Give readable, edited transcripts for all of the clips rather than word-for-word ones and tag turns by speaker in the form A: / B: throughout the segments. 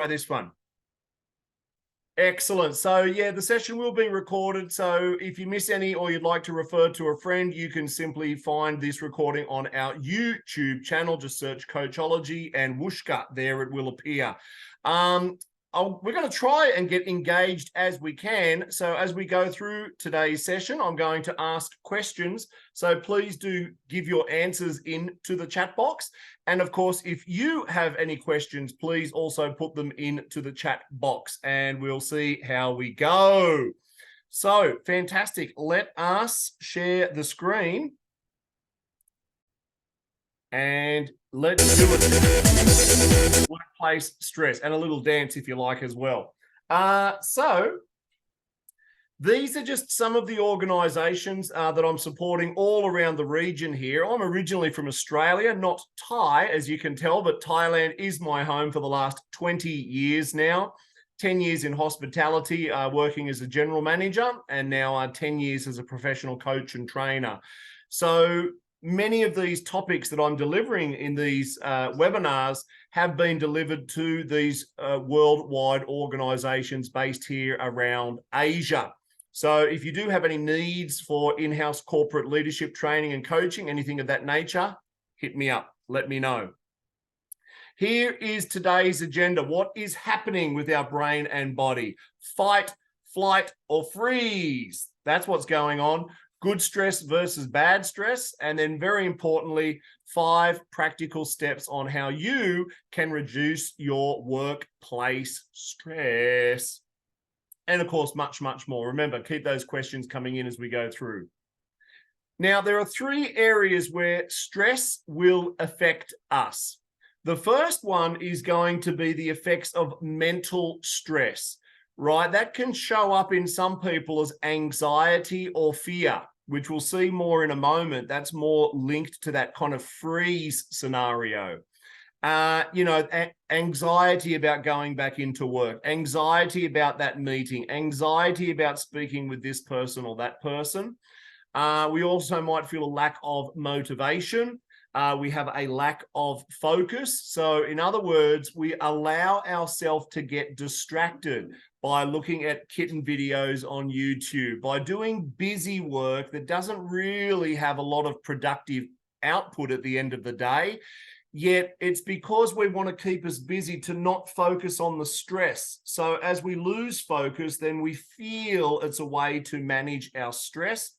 A: this one? Excellent. So yeah, the session will be recorded. So if you miss any or you'd like to refer to a friend, you can simply find this recording on our YouTube channel. Just search 𝐝𝐤𝐥𝐿 and 𝐲𝐤𝐥𝐿. There it will appear. We're going to try and get engaged as we can. So as we go through today's session, I'm going to ask questions. So please do give your answers into the chat box. And of course, if you have any questions, please also put them into the chat box and we'll see how we go. So fantastic. Let us share the screen. And let's do it. Workplace stress and a little dance if you like as well. So these are just some of the organizations that I'm supporting all around the region here. I'm originally from Australia, not Thai, as you can tell, but Thailand is my home for the last 20 years now. 10 years in hospitality, working as a general manager, and now 10 years as a professional coach and trainer. So many of these topics that I'm delivering in these webinars have been delivered to these worldwide organizations based here around Asia. So if you do have any needs for in-house corporate leadership training and coaching, anything of that nature, hit me up, let me know. Here is today's agenda. What is happening with our brain and body? Fight, flight, or freeze. That's what's going on. Good stress versus bad stress. And then very importantly, 5 practical steps on how you can reduce your workplace stress. And of course, much, much more. Remember, keep those questions coming in as we go through. Now, there are 3 areas where stress will affect us. The first one is going to be the effects of mental stress, right? That can show up in some people as anxiety or fear, which we'll see more in a moment. That's more linked to that kind of freeze scenario. You know, anxiety about going back into work, anxiety about that meeting, anxiety about speaking with this person or that person. We also might feel a lack of motivation. We have a lack of focus. So in other words, we allow ourselves to get distracted by looking at kitten videos on YouTube, by doing busy work that doesn't really have a lot of productive output at the end of the day. Yet it's because we want to keep us busy to not focus on the stress. So as we lose focus, then we feel it's a way to manage our stress.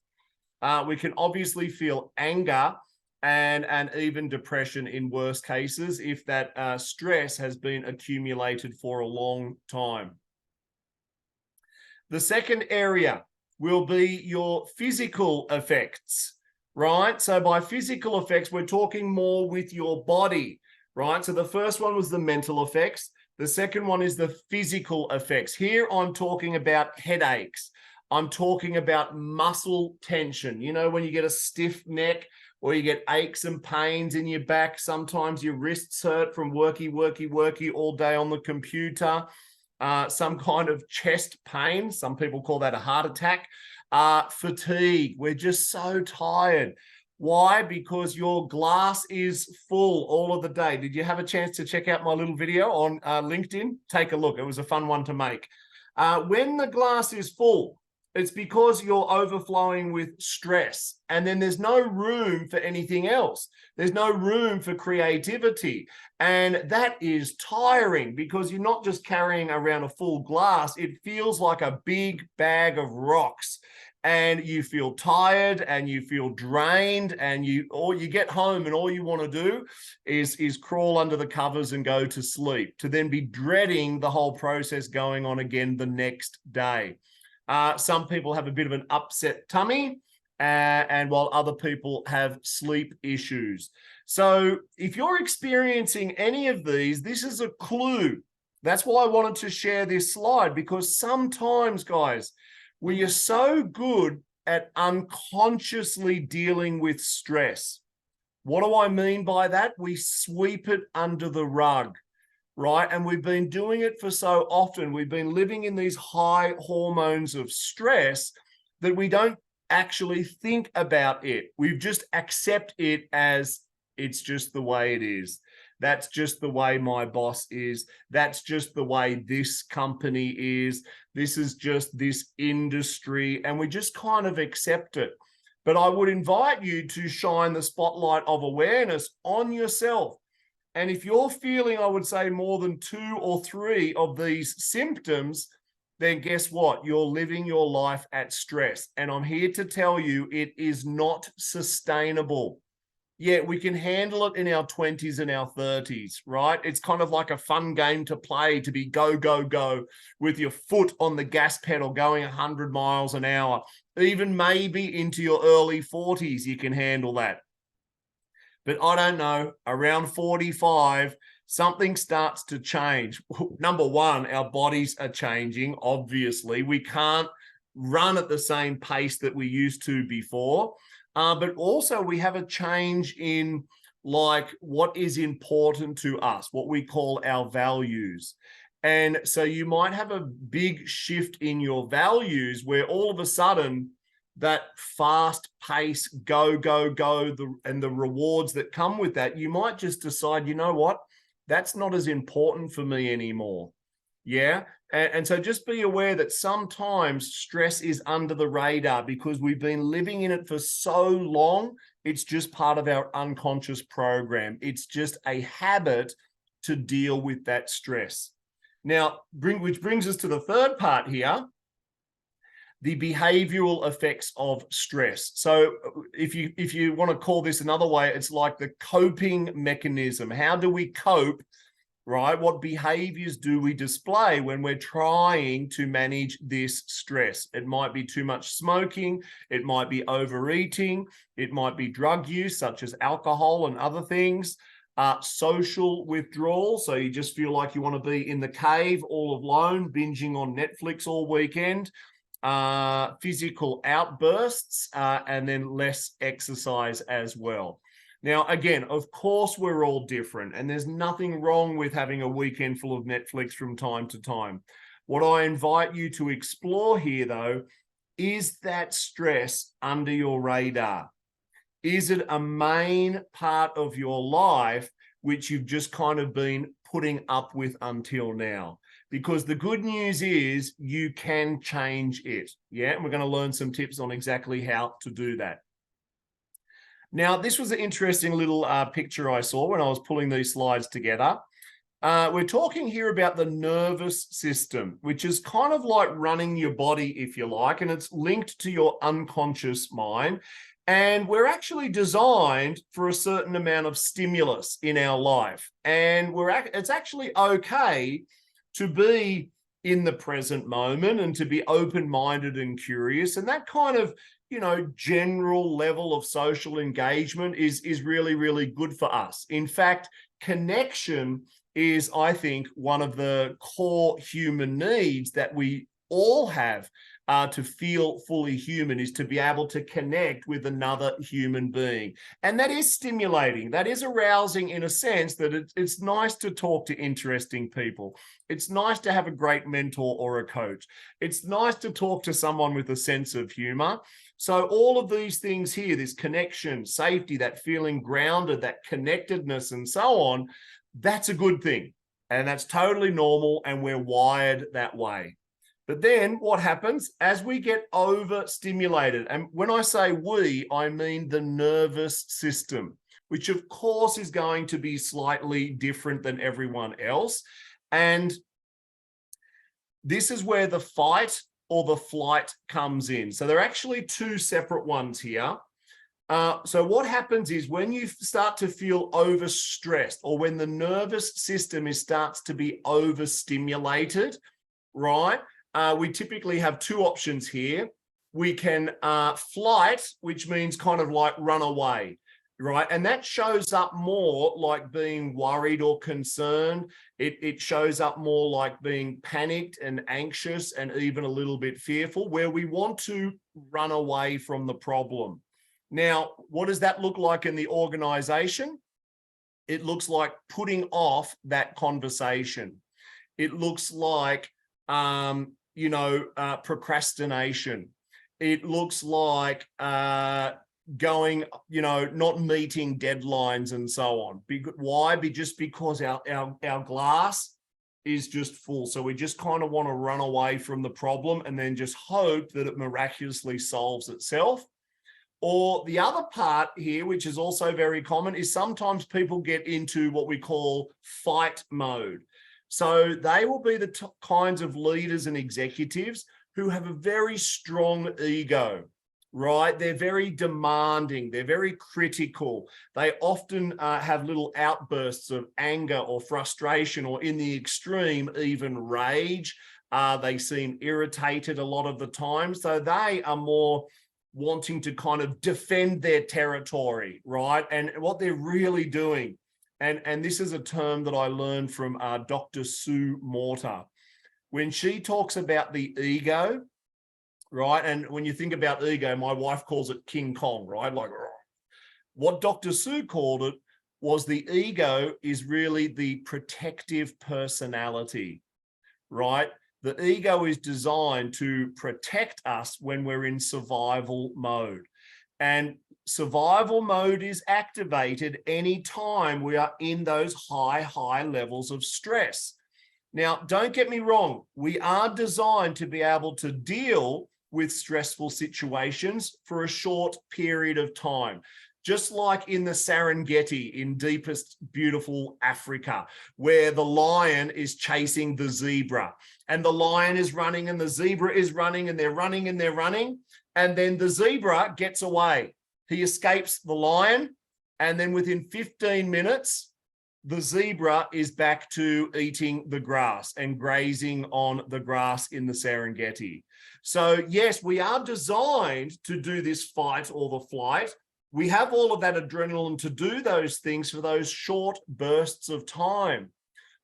A: We can obviously feel anger and even depression in worst cases if that stress has been accumulated for a long time. The second area will be your physical effects, right? So by physical effects, we're talking more with your body, right? So the first one was the mental effects. The second one is the physical effects. Here I'm talking about headaches. I'm talking about muscle tension. You know, when you get a stiff neck, or you get aches and pains in your back. Sometimes your wrists hurt from worky all day on the computer. Some kind of chest pain. Some people call that a heart attack. Fatigue. We're just so tired. Why? Because your glass is full all of the day. Did you have a chance to check out my little video on LinkedIn? Take a look. It was a fun one to make. When the glass is full, it's because you're overflowing with stress, and then there's no room for anything else. There's no room for creativity, and that is tiring because you're not just carrying around a full glass. It feels like a big bag of rocks, and you feel tired and you feel drained, and you get home and all you want to do is crawl under the covers and go to sleep, to then be dreading the whole process going on again the next day. Some people have a bit of an upset tummy, and while other people have sleep issues. So if you're experiencing any of these, this is a clue. That's why I wanted to share this slide, because sometimes, guys, we are so good at unconsciously dealing with stress. What do I mean by that? We sweep it under the rug. Right? And we've been doing it for so often. We've been living in these high hormones of stress that we don't actually think about it. We just accept it as it's just the way it is. That's just the way my boss is. That's just the way this company is. This is just this industry. And we just kind of accept it. But I would invite you to shine the spotlight of awareness on yourself. And if you're feeling, I would say, more than 2 or 3 of these symptoms, then guess what? You're living your life at stress. And I'm here to tell you it is not sustainable. Yeah, we can handle it in our 20s and our 30s, right? It's kind of like a fun game to play, to be go, go, go with your foot on the gas pedal going 100 miles an hour. Even maybe into your early 40s, you can handle that. But I don't know, around 45, something starts to change. Number one, our bodies are changing, obviously. We can't run at the same pace that we used to before. But also we have a change in like what is important to us, what we call our values. And so you might have a big shift in your values where all of a sudden that fast pace, go, go, go, and the rewards that come with that, you might just decide, you know what, that's not as important for me anymore. Yeah. And so just be aware that sometimes stress is under the radar because we've been living in it for so long. It's just part of our unconscious program. It's just a habit to deal with that stress. Now, which brings us to the third part here, the behavioral effects of stress. So if you want to call this another way, it's like the coping mechanism. How do we cope? Right? What behaviors do we display when we're trying to manage this stress? It might be too much smoking. It might be overeating. It might be drug use, such as alcohol and other things. Social withdrawal. So you just feel like you want to be in the cave all alone, binging on Netflix all weekend. Physical outbursts, and then less exercise as well. Now, again, of course, we're all different, and there's nothing wrong with having a weekend full of Netflix from time to time. What I invite you to explore here, though, is that stress under your radar? Is it a main part of your life which you've just kind of been putting up with until now? Because the good news is you can change it. Yeah, and we're going to learn some tips on exactly how to do that. Now, this was an interesting little picture I saw when I was pulling these slides together. We're talking here about the nervous system, which is kind of like running your body, if you like, and it's linked to your unconscious mind. And we're actually designed for a certain amount of stimulus in our life. And it's actually okay to be in the present moment and to be open-minded and curious. And that kind of, general level of social engagement is really, really good for us. In fact, connection is, I think, one of the core human needs that we all have to feel fully human, is to be able to connect with another human being. And that is stimulating. That is arousing in a sense that it's nice to talk to interesting people. It's nice to have a great mentor or a coach. It's nice to talk to someone with a sense of humor. So all of these things here, this connection, safety, that feeling grounded, that connectedness, and so on, that's a good thing. And that's totally normal, and we're wired that way. But then what happens as we get overstimulated? And when I say we, I mean the nervous system, which of course is going to be slightly different than everyone else. And this is where the fight or the flight comes in. So there are actually two separate ones here. So what happens is when you start to feel overstressed, or when the nervous system starts to be overstimulated, right? We typically have two options here. We can flight, which means kind of like run away, right? And that shows up more like being worried or concerned. It shows up more like being panicked and anxious and even a little bit fearful, where we want to run away from the problem. Now, what does that look like in the organization? It looks like putting off that conversation. It looks like procrastination. It looks like going, not meeting deadlines and so on. Why? Just because our glass is just full. So we just kind of want to run away from the problem and then just hope that it miraculously solves itself. Or the other part here, which is also very common, is sometimes people get into what we call fight mode. So they will be the kinds of leaders and executives who have a very strong ego, right? They're very demanding. They're very critical. They often have little outbursts of anger or frustration, or in the extreme, even rage. They seem irritated a lot of the time. So they are more wanting to kind of defend their territory, right? And what they're really doing, and this is a term that I learned from Dr. Sue Morter. When she talks about the ego, right? And when you think about ego, my wife calls it King Kong, right? Like, what Dr. Sue called it was the ego is really the protective personality, right? The ego is designed to protect us when we're in survival mode. And survival mode is activated anytime we are in those high levels of stress. Now, don't get me wrong. We are designed to be able to deal with stressful situations for a short period of time. Just like in the Serengeti in deepest, beautiful Africa, where the lion is chasing the zebra, and the lion is running and the zebra is running, and they're running and they're running. And then the zebra gets away. He escapes the lion. And then within 15 minutes, the zebra is back to eating the grass and grazing on the grass in the Serengeti. So yes, we are designed to do this fight or the flight. We have all of that adrenaline to do those things for those short bursts of time.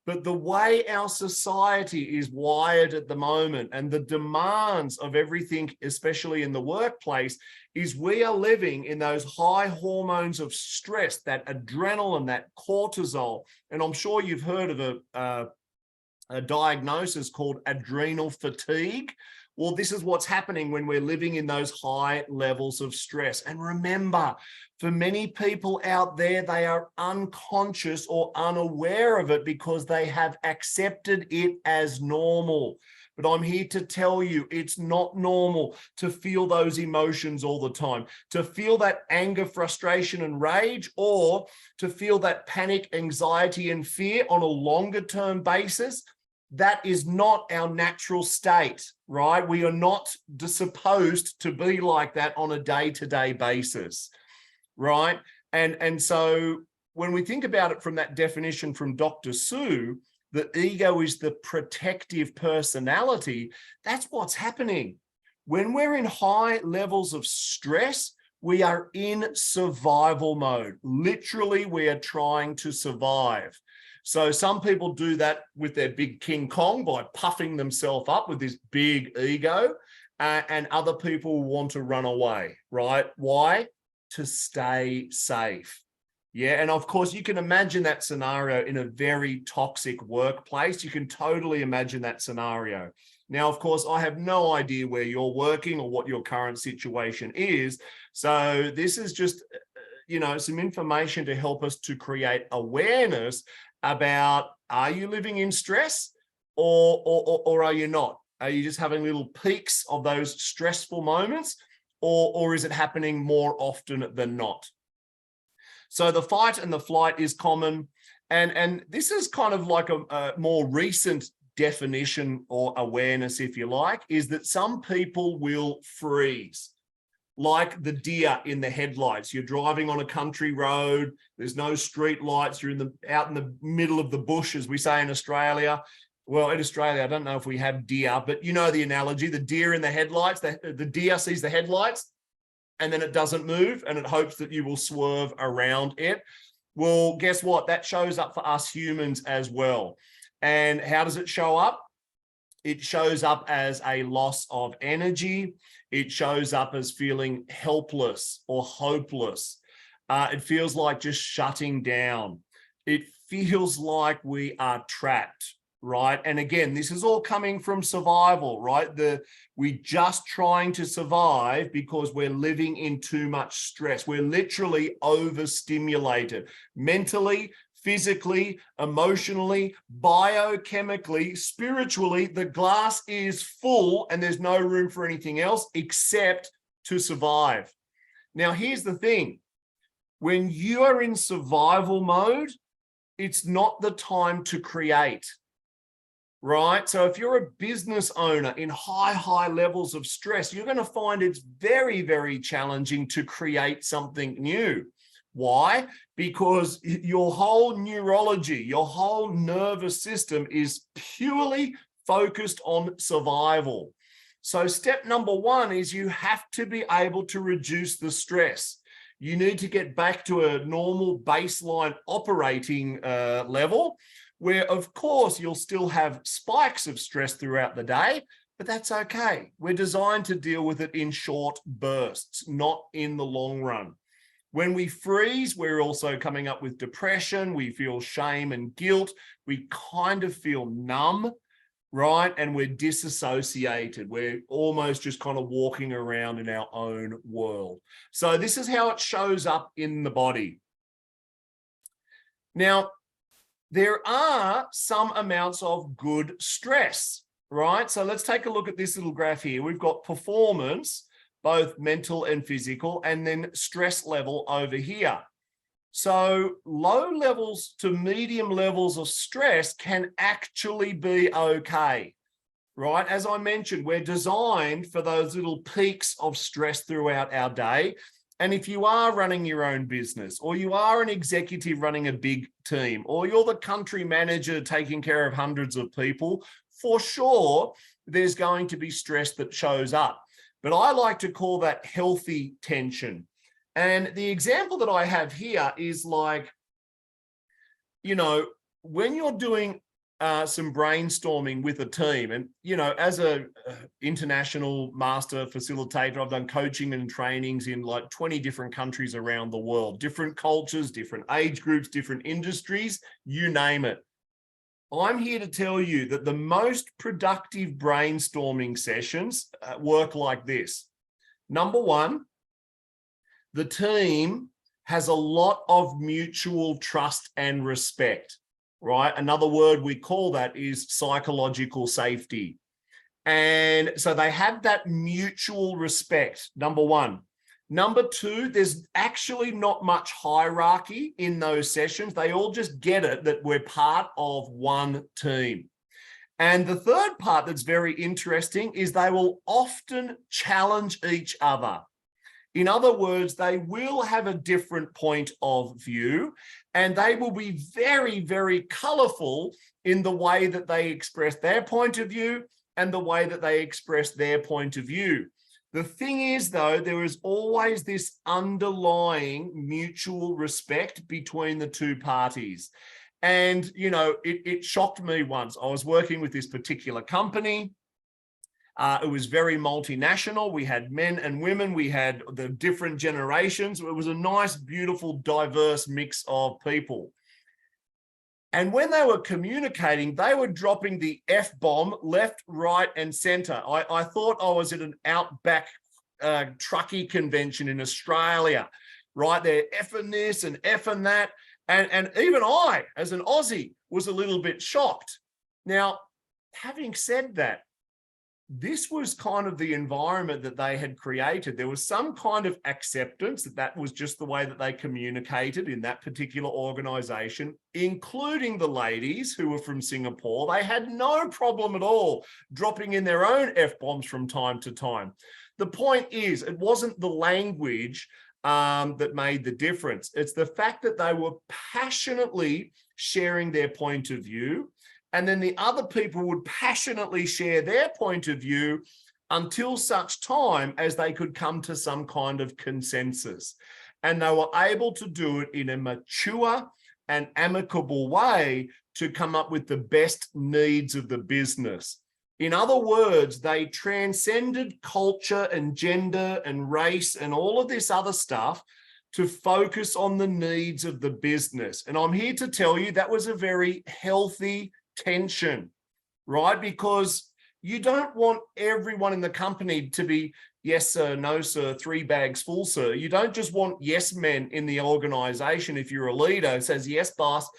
A: But the way our society is wired at the moment and the demands of everything, especially in the workplace, is we are living in those high hormones of stress, that adrenaline, that cortisol. And I'm sure you've heard of a diagnosis called adrenal fatigue. Well, this is what's happening when we're living in those high levels of stress. And remember, for many people out there, they are unconscious or unaware of it because they have accepted it as normal. But I'm here to tell you, it's not normal to feel those emotions all the time, to feel that anger, frustration, and rage, or to feel that panic, anxiety, and fear on a longer term basis. That is not our natural state, right? We are not supposed to be like that on a day-to-day basis, right? And so when we think about it from that definition from Dr. Sue, the ego is the protective personality. That's what's happening. When we're in high levels of stress, we are in survival mode. Literally, we are trying to survive. So some people do that with their big King Kong by puffing themselves up with this big ego, and other people want to run away, right? Why? To stay safe. Yeah, and of course, you can imagine that scenario in a very toxic workplace. You can totally imagine that scenario. Now, of course, I have no idea where you're working or what your current situation is. So this is just, some information to help us to create awareness about, are you living in stress or are you not? Are you just having little peaks of those stressful moments, or is it happening more often than not? So the fight and the flight is common. And this is kind of like a more recent definition or awareness, if you like, is that some people will freeze. Like the deer in the headlights. You're driving on a country road, there's no street lights, you're out in the middle of the bush, as we say in Australia. Well, in Australia, I don't know if we have deer, but you know the analogy, the deer in the headlights, the deer sees the headlights and then it doesn't move and it hopes that you will swerve around it. Well, guess what? That shows up for us humans as well. And how does it show up? It shows up as a loss of energy. It shows up as feeling helpless or hopeless. It feels like just shutting down. It feels like we are trapped. right? And again, this is all coming from survival, right? We're just trying to survive because we're living in too much stress. We're literally overstimulated mentally, physically, emotionally, biochemically, spiritually. The glass is full and there's no room for anything else except to survive. Now, here's the thing. When you are in survival mode, it's not the time to create, right? So if you're a business owner in high levels of stress, you're going to find it's very, very challenging to create something new. Why? Because your whole neurology, your whole nervous system is purely focused on survival. So step number one is you have to be able to reduce the stress. You need to get back to a normal baseline operating level where, of course, you'll still have spikes of stress throughout the day, but that's okay. We're designed to deal with it in short bursts, not in the long run. When we freeze, we're also coming up with depression. We feel shame and guilt. We kind of feel numb, right? And we're disassociated. We're almost just kind of walking around in our own world. So this is how it shows up in the body. Now, there are some amounts of good stress, right? So let's take a look at this little graph here. We've got performance, both mental and physical, and then stress level over here. So low levels to medium levels of stress can actually be okay, right? As I mentioned, we're designed for those little peaks of stress throughout our day. And if you are running your own business, or you are an executive running a big team, or you're the country manager taking care of hundreds of people, for sure, there's going to be stress that shows up. But I like to call that healthy tension. And the example that I have here is like, you know, when you're doing some brainstorming with a team, and, you know, as a international master facilitator, I've done coaching and trainings in like 20 different countries around the world, different cultures, different age groups, different industries, you name it. I'm here to tell you that the most productive brainstorming sessions work like this. Number one, the team has a lot of mutual trust and respect, right? Another word we call that is psychological safety. And so they have that mutual respect, number one. Number two, there's actually not much hierarchy in those sessions. They all just get it that we're part of one team. And the third part that's very interesting is they will often challenge each other. In other words, they will have a different point of view, and they will be very, very colorful in the way that they express their point of view and the way that they express their point of view. The thing is, though, there is always this underlying mutual respect between the two parties. And, you know, it shocked me once. I was working with this particular company. It was very multinational. We had men and women. We had the different generations. It was a nice, beautiful, diverse mix of people. And when they were communicating, they were dropping the F-bomb left, right, and center. I thought I was at an outback truckie convention in Australia, right? They're effing this and effing that. And even I, as an Aussie, was a little bit shocked. Now, having said that, this was kind of the environment that they had created. There was some kind of acceptance that that was just the way that they communicated in that particular organization, including the ladies who were from Singapore. They had no problem at all dropping in their own F-bombs from time to time. The point is, it wasn't the language that made the difference. It's the fact that they were passionately sharing their point of view, and then the other people would passionately share their point of view until such time as they could come to some kind of consensus. And they were able to do it in a mature and amicable way to come up with the best needs of the business. In other words, they transcended culture and gender and race and all of this other stuff to focus on the needs of the business. And I'm here to tell you that was a very healthy tension, right? Because you don't want everyone in the company to be, yes, sir, no, sir, 3 bags full, sir. You don't just want yes men in the organization. If you're a leader who says, yes, boss,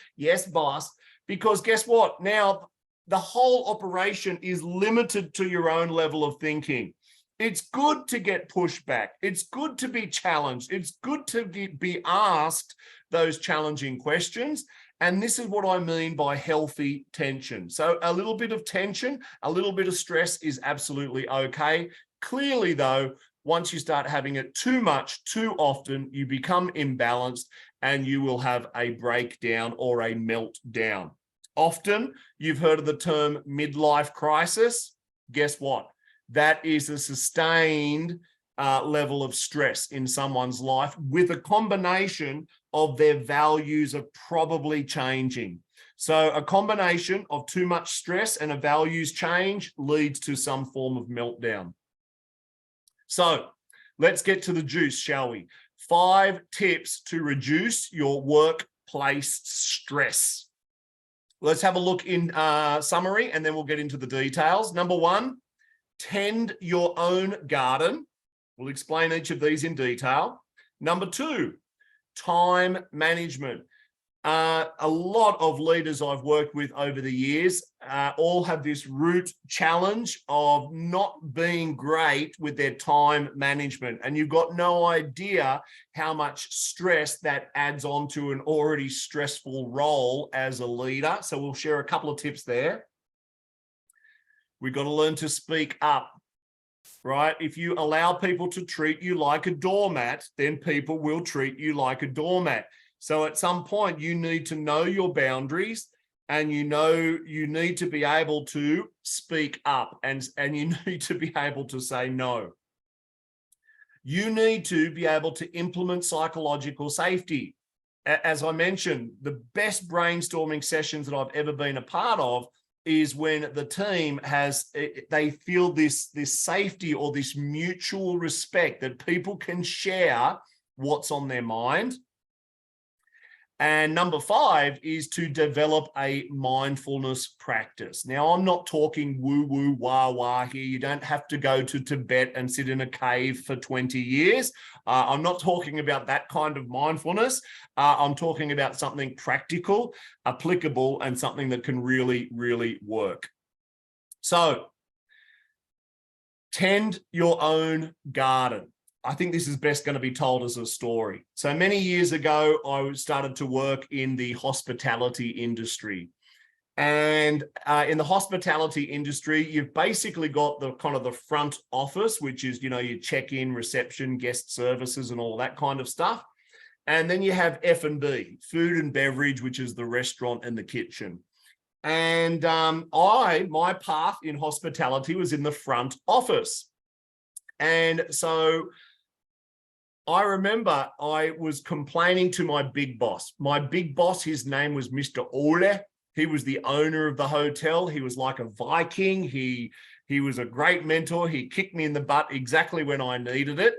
A: because guess what? Now the whole operation is limited to your own level of thinking. It's good to get pushback. It's good to be challenged. It's good to be asked those challenging questions. And this is what I mean by healthy tension. So a little bit of tension, a little bit of stress is absolutely okay. Clearly, though, once you start having it too much, too often, you become imbalanced and you will have a breakdown or a meltdown. Often, you've heard of the term midlife crisis. Guess what? That is a sustained level of stress in someone's life with a combination of their values are probably changing. So a combination of too much stress and a values change leads to some form of meltdown. So let's get to the juice, shall we? 5 tips to reduce your workplace stress. Let's have a look in summary and then we'll get into the details. Number 1, tend your own garden. We'll explain each of these in detail. Number 2, time management. A lot of leaders I've worked with over the years all have this root challenge of not being great with their time management. And you've got no idea how much stress that adds on to an already stressful role as a leader. So we'll share a couple of tips there. We've got to learn to speak up. Right? If you allow people to treat you like a doormat, then people will treat you like a doormat. So at some point, you need to know your boundaries and you need to be able to speak up and you need to be able to say no. You need to be able to implement psychological safety. As I mentioned, the best brainstorming sessions that I've ever been a part of is when the team they feel this safety or this mutual respect that people can share what's on their mind. And number 5 is to develop a mindfulness practice. Now, I'm not talking woo-woo, wah-wah here. You don't have to go to Tibet and sit in a cave for 20 years. I'm not talking about that kind of mindfulness. I'm talking about something practical, applicable, and something that can really, really work. So, tend your own garden. I think this is best going to be told as a story. So many years ago, I started to work in the hospitality industry. And in the hospitality industry, you've basically got the kind of the front office, which is, your check-in, reception, guest services, and all that kind of stuff. And then you have F&B, food and beverage, which is the restaurant and the kitchen. And my path in hospitality was in the front office. And so I remember I was complaining to my big boss. My big boss, his name was Mr. Ole. He was the owner of the hotel. He was like a Viking. He was a great mentor. He kicked me in the butt exactly when I needed it.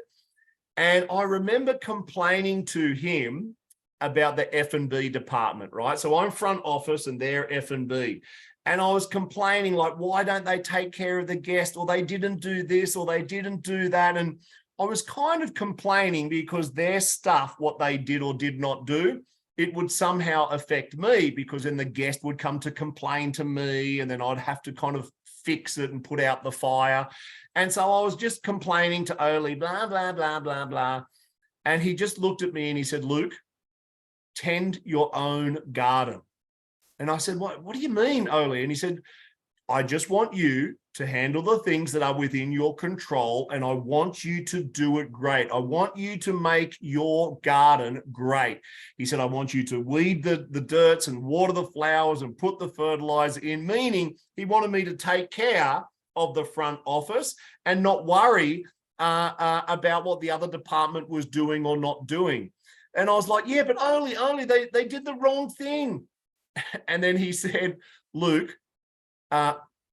A: And I remember complaining to him about the F&B department, right? So I'm front office and they're F&B. And I was complaining, like, why don't they take care of the guest? Or they didn't do this, or they didn't do that. And I was kind of complaining because their stuff, what they did or did not do, it would somehow affect me, because then the guest would come to complain to me and then I'd have to kind of fix it and put out the fire. And so I was just complaining to Ole, blah, blah, blah, blah, blah. And he just looked at me and he said, Luke, tend your own garden. And I said, what do you mean, Ole? And he said, I just want you to handle the things that are within your control, and I want you to do it great. I want you to make your garden great. He said, I want you to weed the dirts and water the flowers and put the fertilizer in, meaning he wanted me to take care of the front office and not worry about what the other department was doing or not doing. And I was like, yeah, but Ole, they did the wrong thing. And then he said, Luke,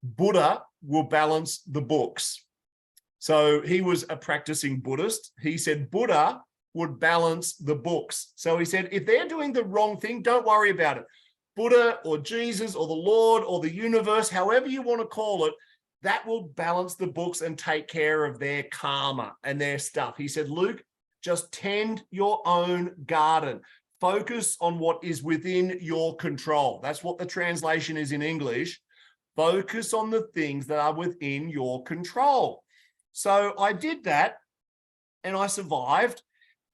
A: Buddha will balance the books. So he was a practicing Buddhist. He said Buddha would balance the books. So he said, if they're doing the wrong thing, don't worry about it. Buddha or Jesus or the Lord or the universe, however you want to call it, that will balance the books and take care of their karma and their stuff. He said, Luke, just tend your own garden. Focus on what is within your control. That's what the translation is in English. Focus on the things that are within your control. So I did that and I survived,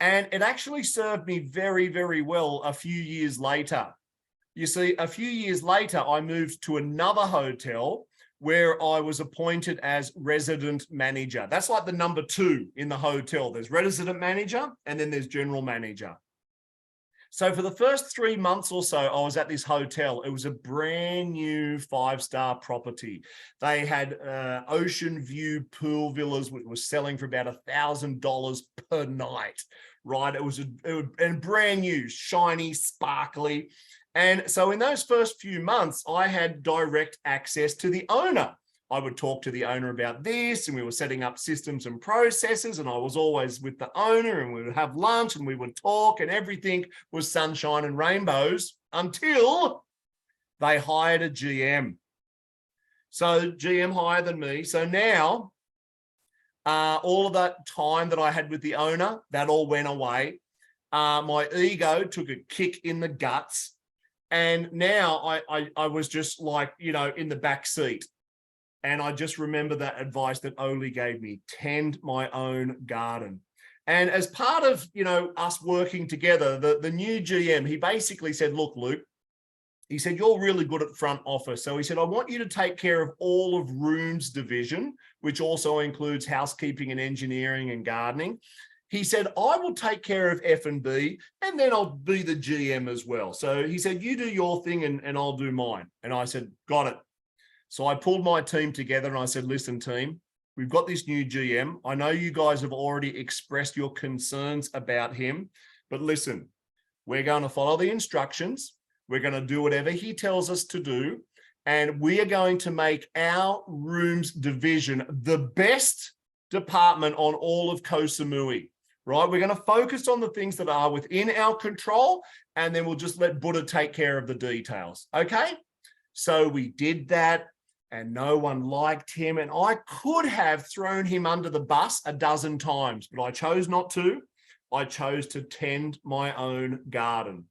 A: and it actually served me very, very well a few years later. You see, a few years later, I moved to another hotel where I was appointed as resident manager. That's like the number 2 in the hotel. There's resident manager and then there's general manager. So for the first 3 months or so, I was at this hotel. It was a brand new 5-star property. They had ocean view pool villas, which was selling for about $1,000 per night, right? It was brand new, shiny, sparkly. And so in those first few months, I had direct access to the owner. I would talk to the owner about this, and we were setting up systems and processes, and I was always with the owner, and we would have lunch and we would talk, and everything was sunshine and rainbows until they hired a GM. So GM higher than me. So now all of that time that I had with the owner, that all went away. My ego took a kick in the guts. And now I was just like, you know, in the back seat. And I just remember that advice that Oli gave me, tend my own garden. And as part of, you know, us working together, the new GM, he basically said, look, Luke, he said, you're really good at front office. So he said, I want you to take care of all of rooms division, which also includes housekeeping and engineering and gardening. He said, I will take care of F&B, and then I'll be the GM as well. So he said, you do your thing and I'll do mine. And I said, got it. So I pulled my team together and I said, listen, team, we've got this new GM. I know you guys have already expressed your concerns about him, but listen, we're going to follow the instructions. We're going to do whatever he tells us to do. And we are going to make our rooms division the best department on all of Koh Samui. Right? We're going to focus on the things that are within our control, and then we'll just let Buddha take care of the details. Okay? So we did that, and no one liked him, and I could have thrown him under the bus a dozen times, but I chose not to. I chose to tend my own garden.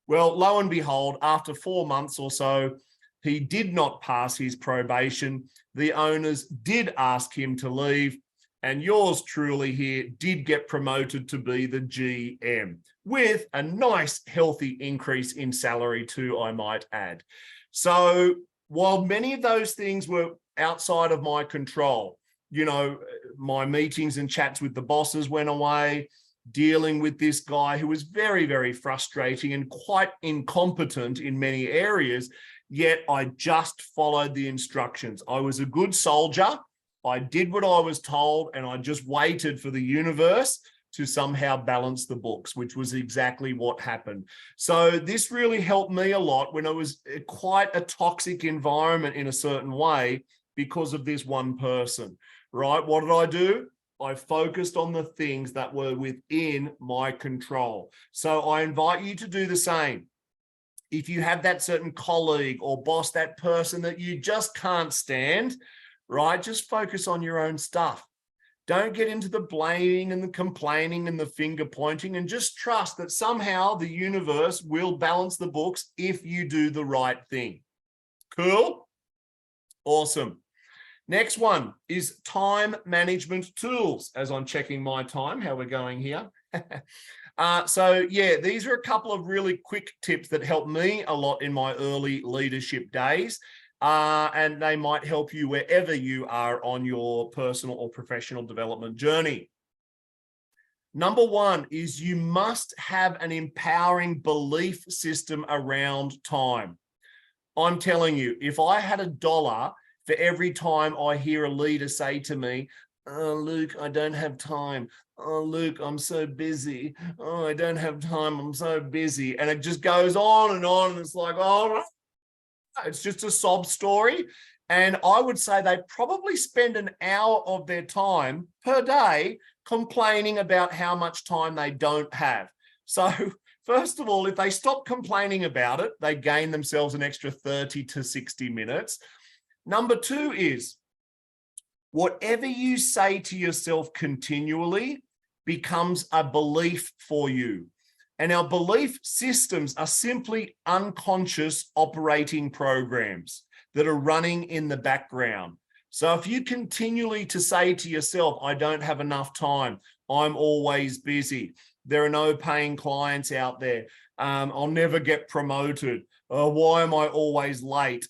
A: Well, lo and behold, after 4 months or so, he did not pass his probation. The owners did ask him to leave. And yours truly here did get promoted to be the GM with a nice, healthy increase in salary too, I might add. So while many of those things were outside of my control, you know, my meetings and chats with the bosses went away, dealing with this guy who was very, very frustrating and quite incompetent in many areas, yet I just followed the instructions. I was a good soldier. I did what I was told, and I just waited for the universe to somehow balance the books, which was exactly what happened. So this really helped me a lot when it was quite a toxic environment in a certain way because of this one person, right? What did I do? I focused on the things that were within my control. So I invite you to do the same. If you have that certain colleague or boss, that person that you just can't stand, right? Just focus on your own stuff. Don't get into the blaming and the complaining and the finger pointing, and just trust that somehow the universe will balance the books if you do the right thing. Cool? Awesome. Next one is time management tools. As I'm checking my time, how we're going here. So yeah, these are a couple of really quick tips that helped me a lot in my early leadership days. And they might help you wherever you are on your personal or professional development journey. Number one is you must have an empowering belief system around time. I'm telling you, if I had $1 for every time I hear a leader say to me, oh, Luke, I don't have time. Oh, Luke, I'm so busy. Oh, I don't have time. I'm so busy. And it just goes on. And it's like, oh, it's just a sob story. And I would say they probably spend an hour of their time per day complaining about how much time they don't have. So First of all, if they stop complaining about it, they gain themselves an extra 30 to 60 minutes. Number two is whatever you say to yourself continually becomes a belief for you. And our belief systems are simply unconscious operating programs that are running in the background. So if you continually to say to yourself, I don't have enough time, I'm always busy, there are no paying clients out there, I'll never get promoted, why am I always late?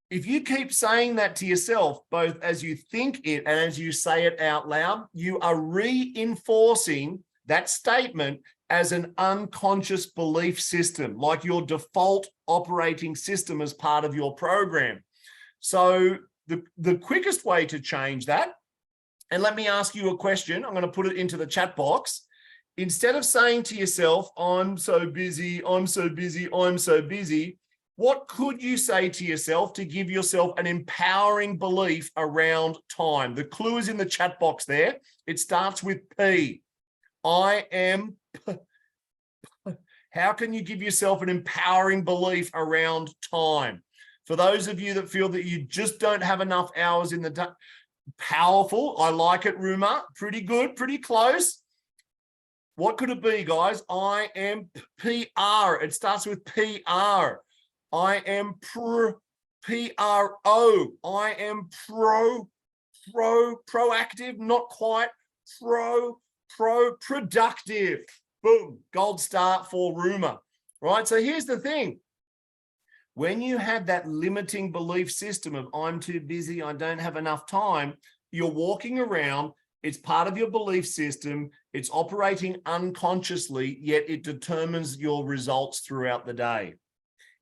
A: If you keep saying that to yourself, both as you think it and as you say it out loud, you are reinforcing that statement as an unconscious belief system, like your default operating system as part of your program. So the quickest way to change that, and let me ask you a question, I'm going to put it into the chat box. Instead of saying to yourself, I'm so busy, I'm so busy, I'm so busy, what could you say to yourself to give yourself an empowering belief around time? The clue is in the chat box there. It starts with P. I am. How can you give yourself an empowering belief around time? For those of you that feel that you just don't have enough hours in the day, powerful. I like it, Ruma. Pretty good, pretty close. What could it be, guys? I am PR. It starts with PR. I am P-R-O. I am proactive, not quite productive. Boom, gold star for Ruma, right? So here's the thing. When you have that limiting belief system of I'm too busy, I don't have enough time, you're walking around, it's part of your belief system, it's operating unconsciously, yet it determines your results throughout the day.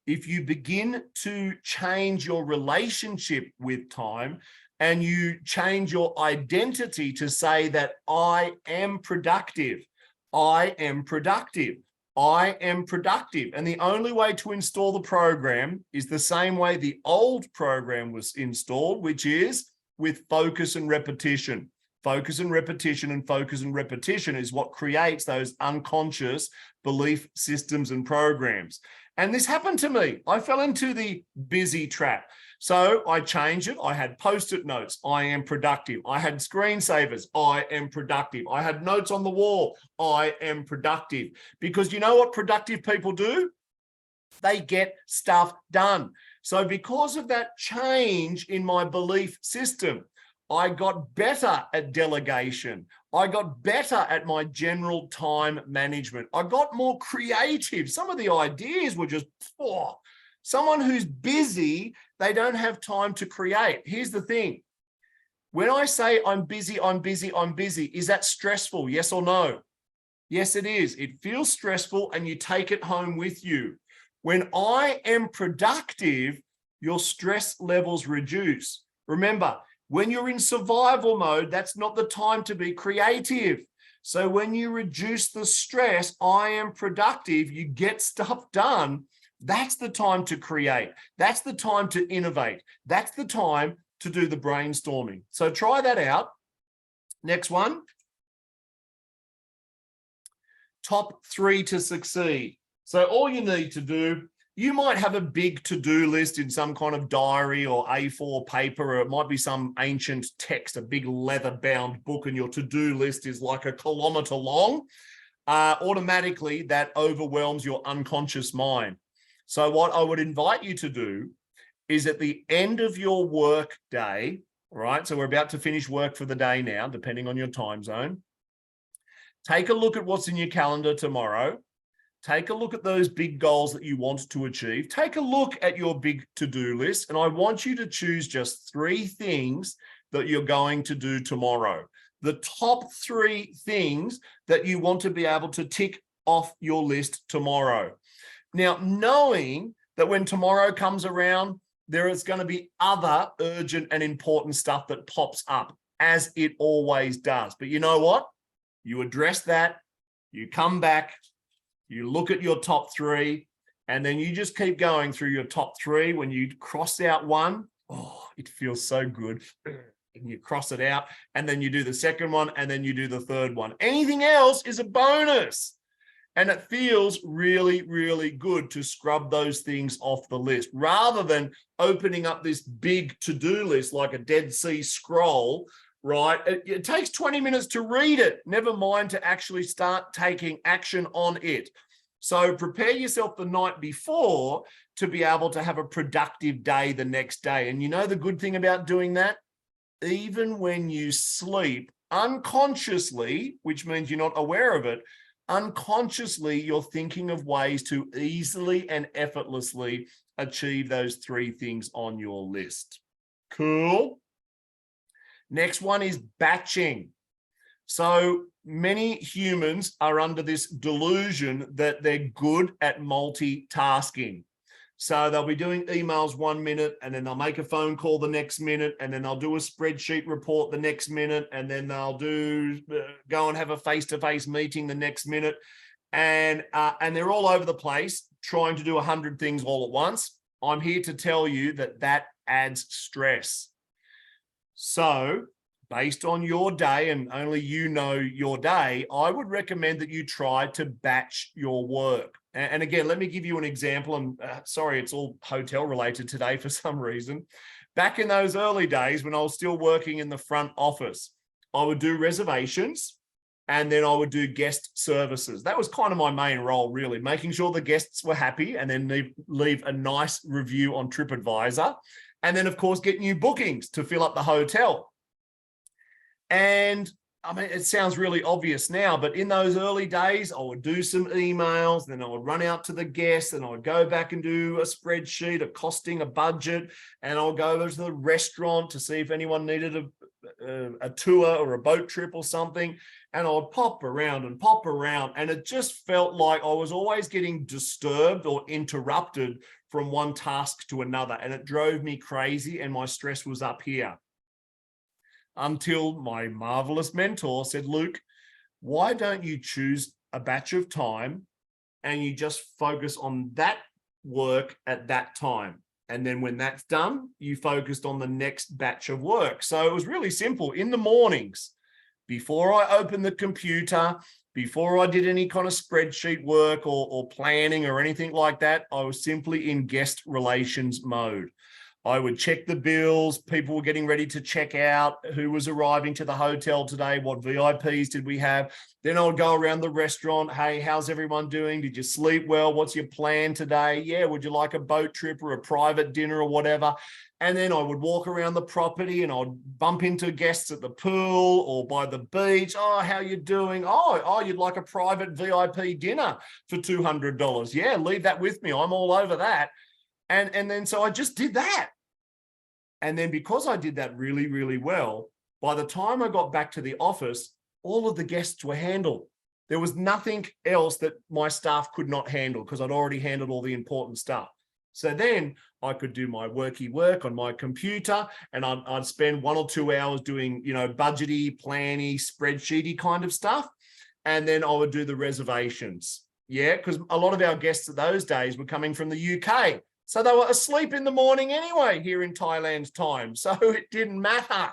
A: If you begin to change your relationship with time and you change your identity to say that I am productive, I am productive, I am productive. And the only way to install the program is the same way the old program was installed, which is with focus and repetition. Focus and repetition and focus and repetition is what creates those unconscious belief systems and programs. And this happened to me. I fell into the busy trap. So I changed it. I had post-it notes. I am productive. I had screensavers. I am productive. I had notes on the wall. I am productive. Because you know what productive people do? They get stuff done. So because of that change in my belief system, I got better at delegation. I got better at my general time management. I got more creative. Some of the ideas were just, someone who's busy, they don't have time to create. Here's the thing. When I say I'm busy, I'm busy, I'm busy, is that stressful? Yes or no? Yes, it is. It feels stressful and you take it home with you. When I am productive, your stress levels reduce. Remember, when you're in survival mode, that's not the time to be creative. So when you reduce the stress, I am productive, you get stuff done, that's the time to create. That's the time to innovate. That's the time to do the brainstorming. So try that out. Next one. Top 3 to succeed. So all you need to do, you might have a big to-do list in some kind of diary or A4 paper, or it might be some ancient text, a big leather-bound book, and your to-do list is like 1 kilometer long. Automatically, that overwhelms your unconscious mind. So what I would invite you to do is at the end of your work day, right? So we're about to finish work for the day now, depending on your time zone. Take a look at what's in your calendar tomorrow. Take a look at those big goals that you want to achieve. Take a look at your big to-do list, and I want you to choose just 3 things that you're going to do tomorrow. The top 3 things that you want to be able to tick off your list tomorrow. Now, knowing that when tomorrow comes around, there is going to be other urgent and important stuff that pops up, as it always does. But you know what? You address that, you come back, you look at your top 3, and then you just keep going through your top 3. When you cross out one, oh, it feels so good. And you cross it out, and then you do the second one, and then you do the third one. Anything else is a bonus. And it feels really, really good to scrub those things off the list rather than opening up this big to-do list like a Dead Sea Scroll, right? It takes 20 minutes to read it, never mind to actually start taking action on it. So prepare yourself the night before to be able to have a productive day the next day. And you know the good thing about doing that? Even when you sleep unconsciously, which means you're not aware of it, unconsciously, you're thinking of ways to easily and effortlessly achieve those 3 things on your list. Cool. Next one is batching. So many humans are under this delusion that they're good at multitasking. So they'll be doing emails 1 minute, and then they'll make a phone call the next minute, and then they'll do a spreadsheet report the next minute, and then they'll go and have a face-to-face meeting the next minute. And they're all over the place trying to do 100 things all at once. I'm here to tell you that that adds stress. So based on your day, and only you know your day, I would recommend that you try to batch your work. And again, let me give you an example. And sorry, it's all hotel related today for some reason. Back in those early days when I was still working in the front office, I would do reservations and then I would do guest services. That was kind of my main role, really, making sure the guests were happy and then leave a nice review on TripAdvisor. And then, of course, get new bookings to fill up the hotel. And I mean, it sounds really obvious now, but in those early days, I would do some emails, then I would run out to the guests, and I would go back and do a spreadsheet, a costing, a budget, and I'll go over to the restaurant to see if anyone needed a tour or a boat trip or something. And I would pop around, and it just felt like I was always getting disturbed or interrupted from one task to another, and it drove me crazy, and my stress was up here. Until my marvelous mentor said, Luke, why don't you choose a batch of time and you just focus on that work at that time? And then when that's done, you focused on the next batch of work. So it was really simple. In the mornings, before I opened the computer, before I did any kind of spreadsheet work or planning or anything like that, I was simply in guest relations mode. I would check the bills, people were getting ready to check out, who was arriving to the hotel today, what VIPs did we have. Then I would go around the restaurant. Hey, how's everyone doing? Did you sleep well? What's your plan today? Yeah, would you like a boat trip or a private dinner or whatever? And then I would walk around the property and I'd bump into guests at the pool or by the beach. Oh, how you doing? Oh, you'd like a private VIP dinner for $200. Yeah, leave that with me. I'm all over that. And then so I just did that. And then because I did that really, really well, by the time I got back to the office, all of the guests were handled. There was nothing else that my staff could not handle because I'd already handled all the important stuff. So then I could do my worky work on my computer, and I'd spend 1 or 2 hours doing, budgety, planny, spreadsheety kind of stuff. And then I would do the reservations. Yeah, because a lot of our guests at those days were coming from the UK. So they were asleep in the morning anyway here in Thailand's time. So it didn't matter,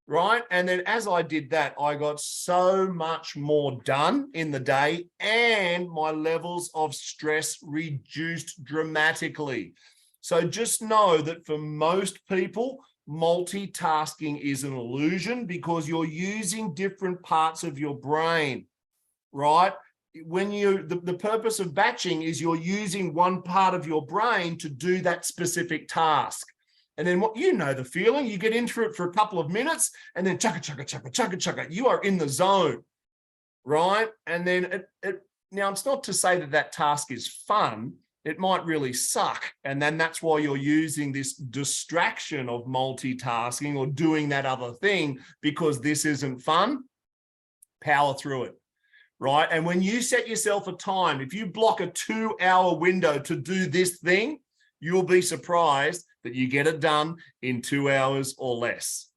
A: right? And then as I did that, I got so much more done in the day and my levels of stress reduced dramatically. So just know that for most people, multitasking is an illusion because you're using different parts of your brain, right? When the purpose of batching is you're using one part of your brain to do that specific task. And then the feeling, you get into it for a couple of minutes and then chugga, chugga, chugga, chugga, chugga, you are in the zone, right? And then now it's not to say that task is fun. It might really suck. And then that's why you're using this distraction of multitasking or doing that other thing because this isn't fun. Power through it. Right. And when you set yourself a time, if you block a 2-hour window to do this thing, you'll be surprised that you get it done in 2 hours or less.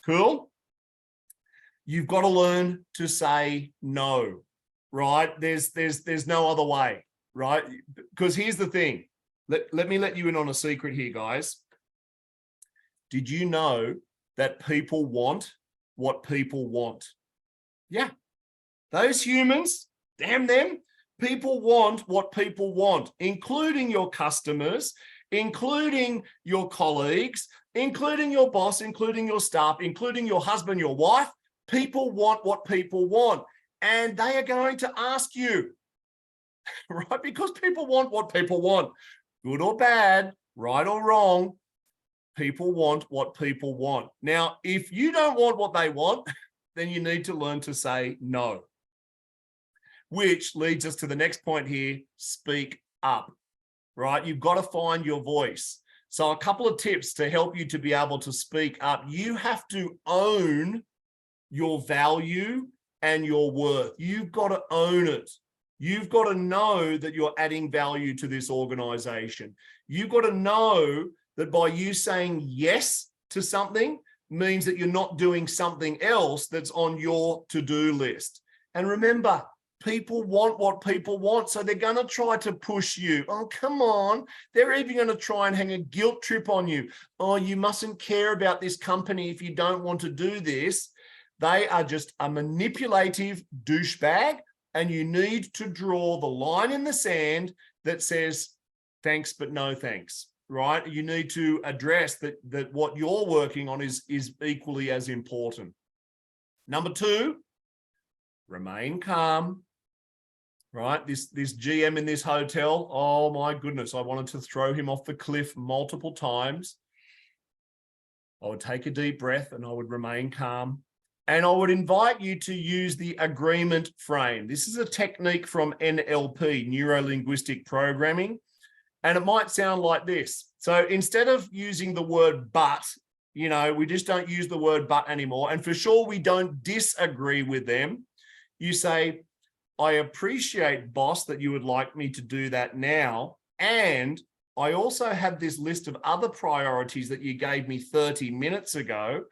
A: Cool. You've got to learn to say no, right? There's no other way, right? Because here's the thing. Let me let you in on a secret here, guys. Did you know that people want what people want? Yeah. Those humans, damn them, People want what people want, including your customers, including your colleagues, including your boss, including your staff, including your husband, your wife. People want what people want, and they are going to ask you, right? Because people want what people want, good or bad, right or wrong. People want what people want. Now, if you don't want what they want, then you need to learn to say no. Which leads us to the next point here, speak up, right? You've got to find your voice. So a couple of tips to help you to be able to speak up. You have to own your value and your worth. You've got to own it. You've got to know that you're adding value to this organization. You've got to know that by you saying yes to something means that you're not doing something else that's on your to-do list. And remember, people want what people want, so they're going to try to push you. Oh, come on. They're even going to try and hang a guilt trip on you. Oh, you mustn't care about this company if you don't want to do this. They are just a manipulative douchebag, and you need to draw the line in the sand that says, thanks, but no thanks, right? You need to address that what you're working on is equally as important. Number two, remain calm. Right, this GM in this hotel, oh my goodness, I wanted to throw him off the cliff multiple times. I would take a deep breath and I would remain calm. And I would invite you to use the agreement frame. This is a technique from NLP, neuro-linguistic programming, and it might sound like this. So instead of using the word but, you know, we just don't use the word but anymore. And for sure, we don't disagree with them. You say, I appreciate, boss, that you would like me to do that now. And I also have this list of other priorities that you gave me 30 minutes ago.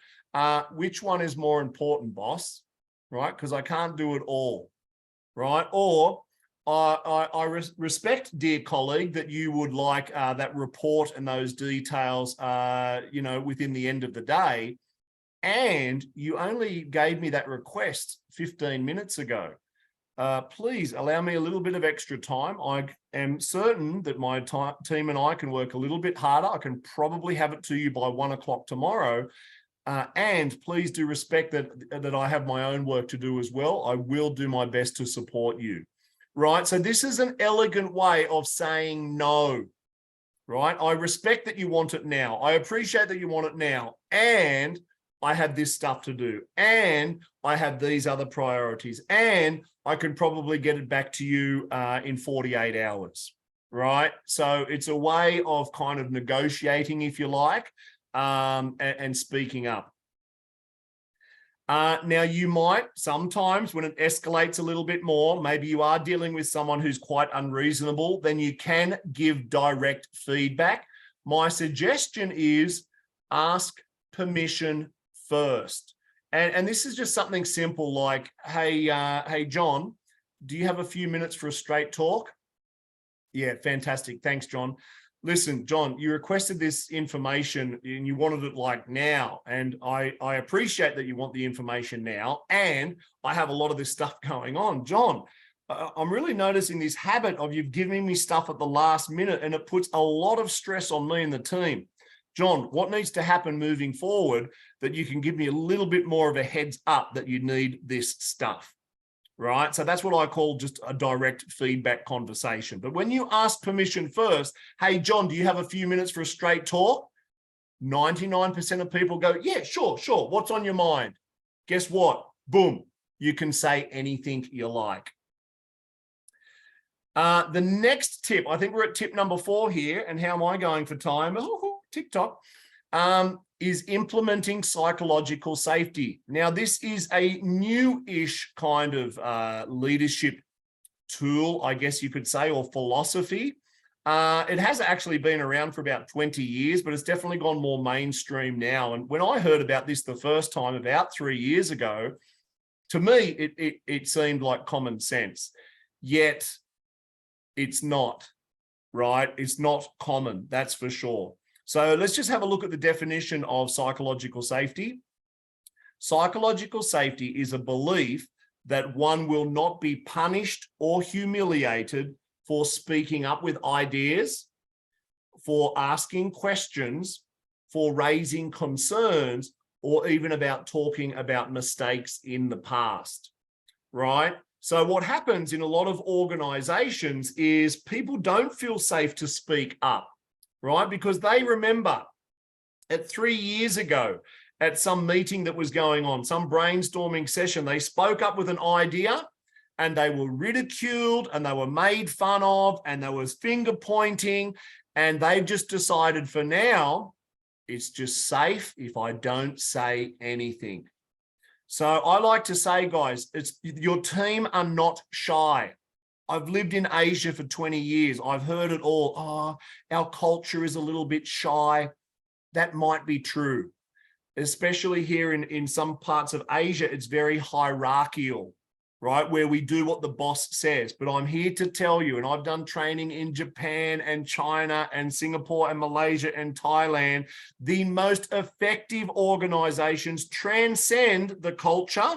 A: Which one is more important, boss? Right? Because I can't do it all. Right? Or I respect, dear colleague, that you would like that report and those details, you know, within the end of the day. And you only gave me that request 15 minutes ago. Please allow me a little bit of extra time. I am certain that my team and I can work a little bit harder. I can probably have it to you by 1 o'clock tomorrow. And please do respect that I have my own work to do as well. I will do my best to support you. Right? So this is an elegant way of saying no. Right? I respect that you want it now. I appreciate that you want it now. And I have this stuff to do, and I have these other priorities, and I can probably get it back to you in 48 hours, right? So it's a way of kind of negotiating, if you like, and speaking up. Now, you might sometimes, when it escalates a little bit more, maybe you are dealing with someone who's quite unreasonable, then you can give direct feedback. My suggestion is ask permission first. And this is just something simple like, hey, John, do you have a few minutes for a straight talk? Yeah, fantastic. Thanks, John. Listen, John, you requested this information and you wanted it like now. And I appreciate that you want the information now. And I have a lot of this stuff going on. John, I'm really noticing this habit of you giving me stuff at the last minute, and it puts a lot of stress on me and the team. John, what needs to happen moving forward that you can give me a little bit more of a heads up that you need this stuff, right? So that's what I call just a direct feedback conversation. But when you ask permission first, hey, John, do you have a few minutes for a straight talk? 99% of people go, yeah, sure. What's on your mind? Guess what? Boom. You can say anything you like. The next tip, I think we're at tip number 4 here. And how am I going for time? TikTok, is implementing psychological safety. Now, this is a new-ish kind of leadership tool, I guess you could say, or philosophy. It has actually been around for about 20 years, but it's definitely gone more mainstream now. And when I heard about this the first time about 3 years ago, to me, it seemed like common sense. Yet, it's not, right? It's not common, that's for sure. So let's just have a look at the definition of psychological safety. Psychological safety is a belief that one will not be punished or humiliated for speaking up with ideas, for asking questions, for raising concerns, or even about talking about mistakes in the past, right? So what happens in a lot of organizations is people don't feel safe to speak up, right? Because they remember at 3 years ago, at some meeting that was going on, some brainstorming session, they spoke up with an idea and they were ridiculed and they were made fun of and there was finger pointing, and they've just decided for now, it's just safe if I don't say anything. So I like to say, guys, your team are not shy. I've lived in Asia for 20 years. I've heard it all. Oh, our culture is a little bit shy. That might be true. Especially here in some parts of Asia, it's very hierarchical, right? Where we do what the boss says. But I'm here to tell you, and I've done training in Japan and China and Singapore and Malaysia and Thailand, the most effective organizations transcend the culture.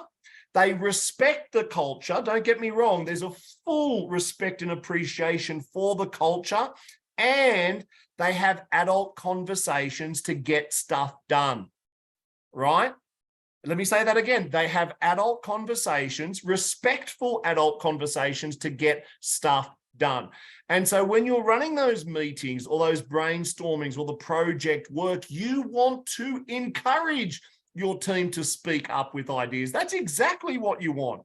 A: They respect the culture. Don't get me wrong. There's a full respect and appreciation for the culture, and they have adult conversations to get stuff done, right? Let me say that again. They have adult conversations, respectful adult conversations to get stuff done. And so when you're running those meetings or those brainstormings or the project work, you want to encourage your team to speak up with ideas. That's exactly what you want.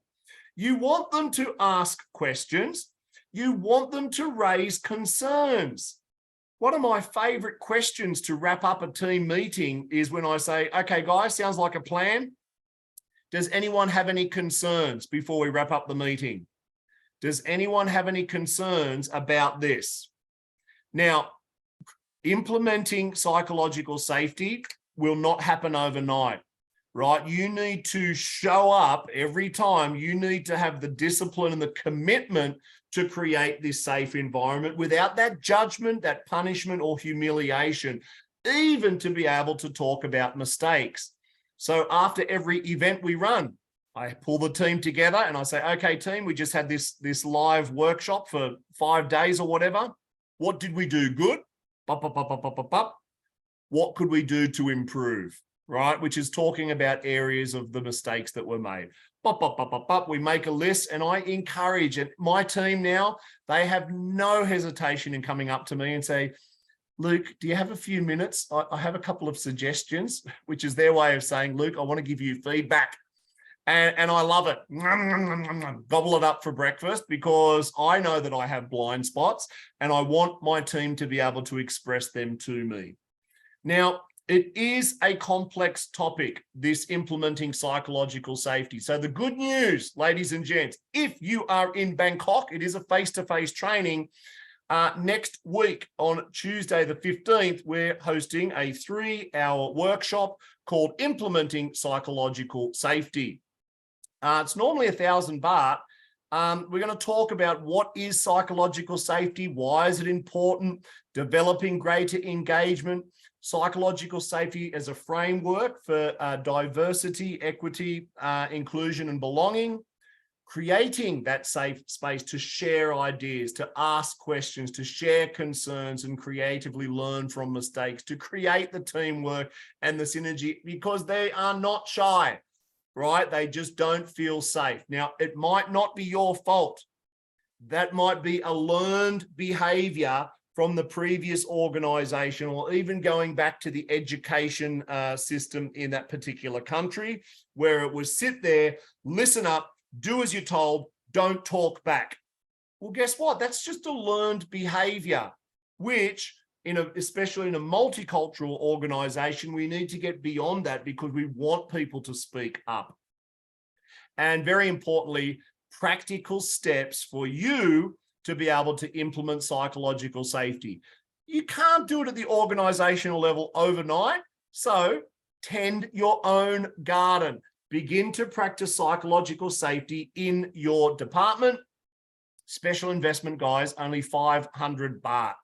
A: You want them to ask questions. You want them to raise concerns. One of my favorite questions to wrap up a team meeting is when I say, okay, guys, sounds like a plan. Does anyone have any concerns before we wrap up the meeting? Does anyone have any concerns about this? Now, implementing psychological safety will not happen overnight, right? You need to show up every time. You need to have the discipline and the commitment to create this safe environment without that judgment, that punishment or humiliation, even to be able to talk about mistakes. So after every event we run, I pull the team together and I say, okay, team, we just had this live workshop for 5 days or whatever. What did we do good? What could we do to improve, right? Which is talking about areas of the mistakes that were made. We make a list and I encourage it. My team now, they have no hesitation in coming up to me and say, Luke, do you have a few minutes? I have a couple of suggestions, which is their way of saying, Luke, I want to give you feedback. And I love it. Gobble it up for breakfast because I know that I have blind spots and I want my team to be able to express them to me. Now, it is a complex topic, this implementing psychological safety. So the good news, ladies and gents, if you are in Bangkok, it is a face-to-face training. Next week on Tuesday the 15th, we're hosting a 3-hour workshop called Implementing Psychological Safety. It's normally 1,000 baht. We're going to talk about what is psychological safety, why is it important, developing greater engagement, psychological safety as a framework for diversity, equity, inclusion, and belonging, creating that safe space to share ideas, to ask questions, to share concerns and creatively learn from mistakes, to create the teamwork and the synergy, because they are not shy, right? They just don't feel safe. Now, it might not be your fault. That might be a learned behavior from the previous organization, or even going back to the education system in that particular country, where it was sit there, listen up, do as you're told, don't talk back. Well, guess what? That's just a learned behavior, which especially in a multicultural organization, we need to get beyond that because we want people to speak up. And very importantly, practical steps for you to be able to implement psychological safety. You can't do it at the organizational level overnight. So tend your own garden. Begin to practice psychological safety in your department. Special investment, guys, only 500 baht.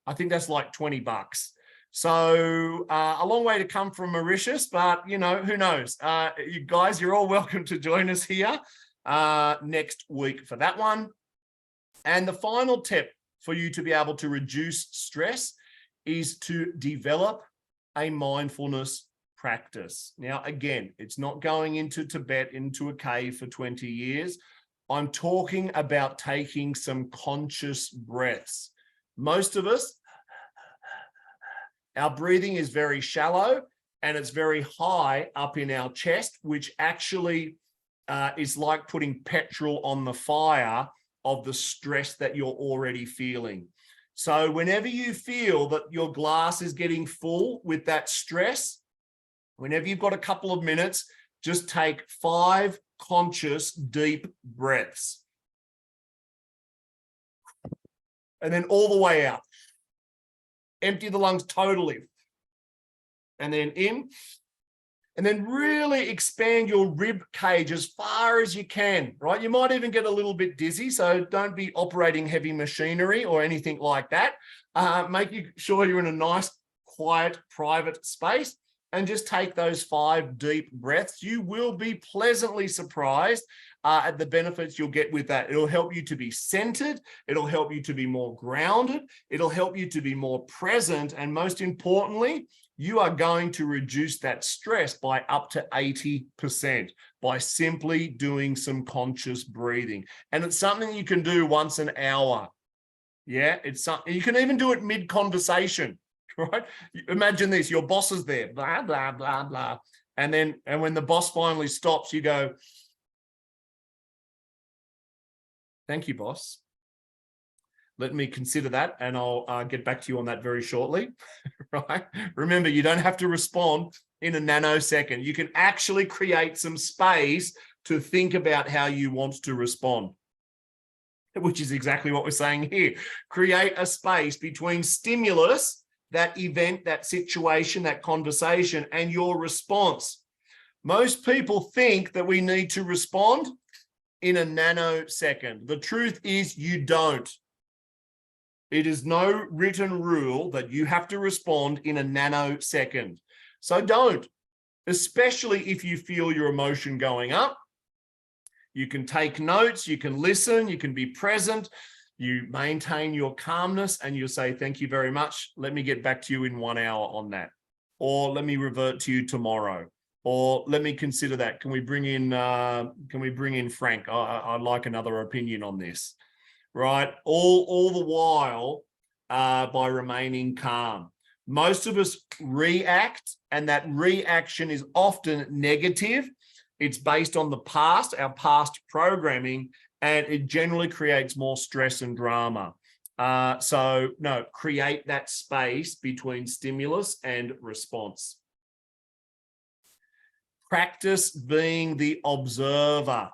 A: I think that's like 20 bucks. So a long way to come from Mauritius, but you know, who knows? You guys, you're all welcome to join us here. next week for that one. And the final tip for you to be able to reduce stress is to develop a mindfulness practice. Now, again, it's not going into Tibet, into a cave for 20 years. I'm talking about taking some conscious breaths. Most of us, our breathing is very shallow and it's very high up in our chest, which actually is like putting petrol on the fire of the stress that you're already feeling. So whenever you feel that your glass is getting full with that stress, whenever you've got a couple of minutes, just take 5 conscious deep breaths. And then all the way out. Empty the lungs totally. And then in. And then really expand your rib cage as far as you can, right? You might even get a little bit dizzy, so don't be operating heavy machinery or anything like that. Make sure you're in a nice, quiet, private space and just take those 5 deep breaths. You will be pleasantly surprised at the benefits you'll get with that. It'll help you to be centered. It'll help you to be more grounded. It'll help you to be more present. And most importantly, you are going to reduce that stress by up to 80% by simply doing some conscious breathing. And it's something you can do once an hour. Yeah, it's something you can even do it mid-conversation, right? Imagine this, your boss is there, blah, blah, blah, blah. And when the boss finally stops, you go, "Thank you, boss. Let me consider that, and I'll get back to you on that very shortly," right? Remember, you don't have to respond in a nanosecond. You can actually create some space to think about how you want to respond, which is exactly what we're saying here. Create a space between stimulus, that event, that situation, that conversation, and your response. Most people think that we need to respond in a nanosecond. The truth is you don't. It is no written rule that you have to respond in a nanosecond. So don't, especially if you feel your emotion going up. You can take notes, you can listen, you can be present, you maintain your calmness, and you'll say, "Thank you very much. Let me get back to you in 1 hour on that." Or let me revert to you tomorrow. Or let me consider that. Can we bring in Frank? I'd like another opinion on this. Right? All the while by remaining calm. Most of us react, and that reaction is often negative. It's based on the past, our past programming, and it generally creates more stress and drama. So no, create that space between stimulus and response. Practice being the observer.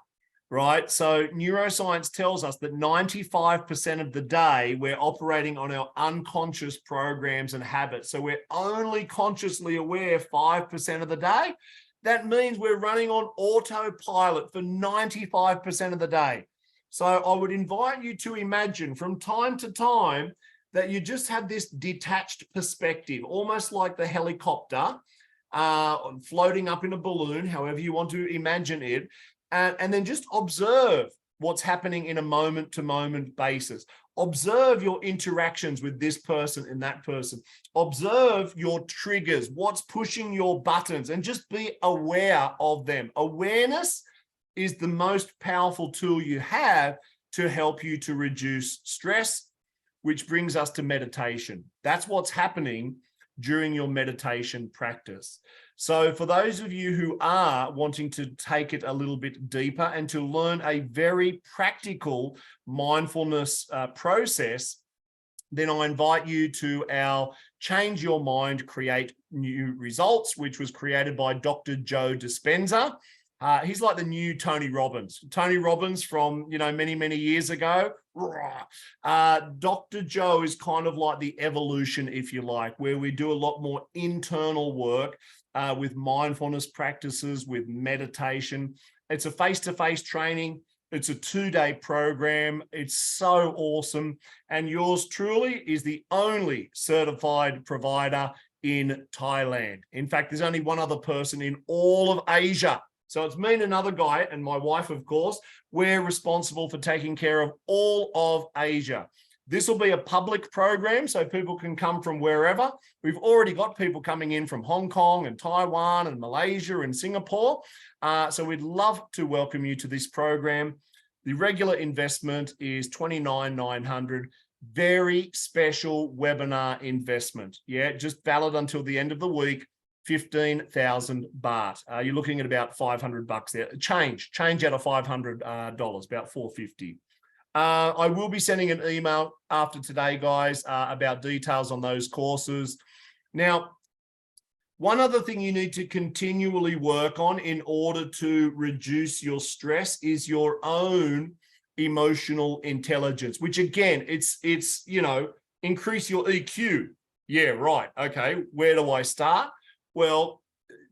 A: Right? So neuroscience tells us that 95% of the day we're operating on our unconscious programs and habits. So we're only consciously aware 5% of the day. That means we're running on autopilot for 95% of the day. So I would invite you to imagine from time to time that you just have this detached perspective, almost like the helicopter floating up in a balloon, however you want to imagine it. And then just observe what's happening in a moment-to-moment basis. Observe your interactions with this person and that person. Observe your triggers, what's pushing your buttons, and just be aware of them. Awareness is the most powerful tool you have to help you to reduce stress, which brings us to meditation. That's what's happening during your meditation practice. So for those of you who are wanting to take it a little bit deeper and to learn a very practical mindfulness process, then I invite you to our Change Your Mind, Create New Results, which was created by Dr. Joe Dispenza. He's like the new Tony Robbins. Tony Robbins from, many, many years ago. Dr. Joe is kind of like the evolution, if you like, where we do a lot more internal work with mindfulness practices, with meditation. It's a face-to-face training. It's a 2-day program. It's so awesome. And yours truly is the only certified provider in Thailand. In fact, there's only one other person in all of Asia So it's me and another guy and my wife, of course. We're responsible for taking care of all of Asia. This will be a public program, so people can come from wherever. We've already got people coming in from Hong Kong and Taiwan and Malaysia and Singapore. So we'd love to welcome you to this program. The regular investment is $29,900. Very special webinar investment. Yeah, just valid until the end of the week. 15,000 baht. You're looking at about 500 bucks there. Change out of $500, about 450. I will be sending an email after today, guys, about details on those courses. Now, one other thing you need to continually work on in order to reduce your stress is your own emotional intelligence, which again, it's you know, increase your EQ. Yeah, right. Okay, where do I start? Well,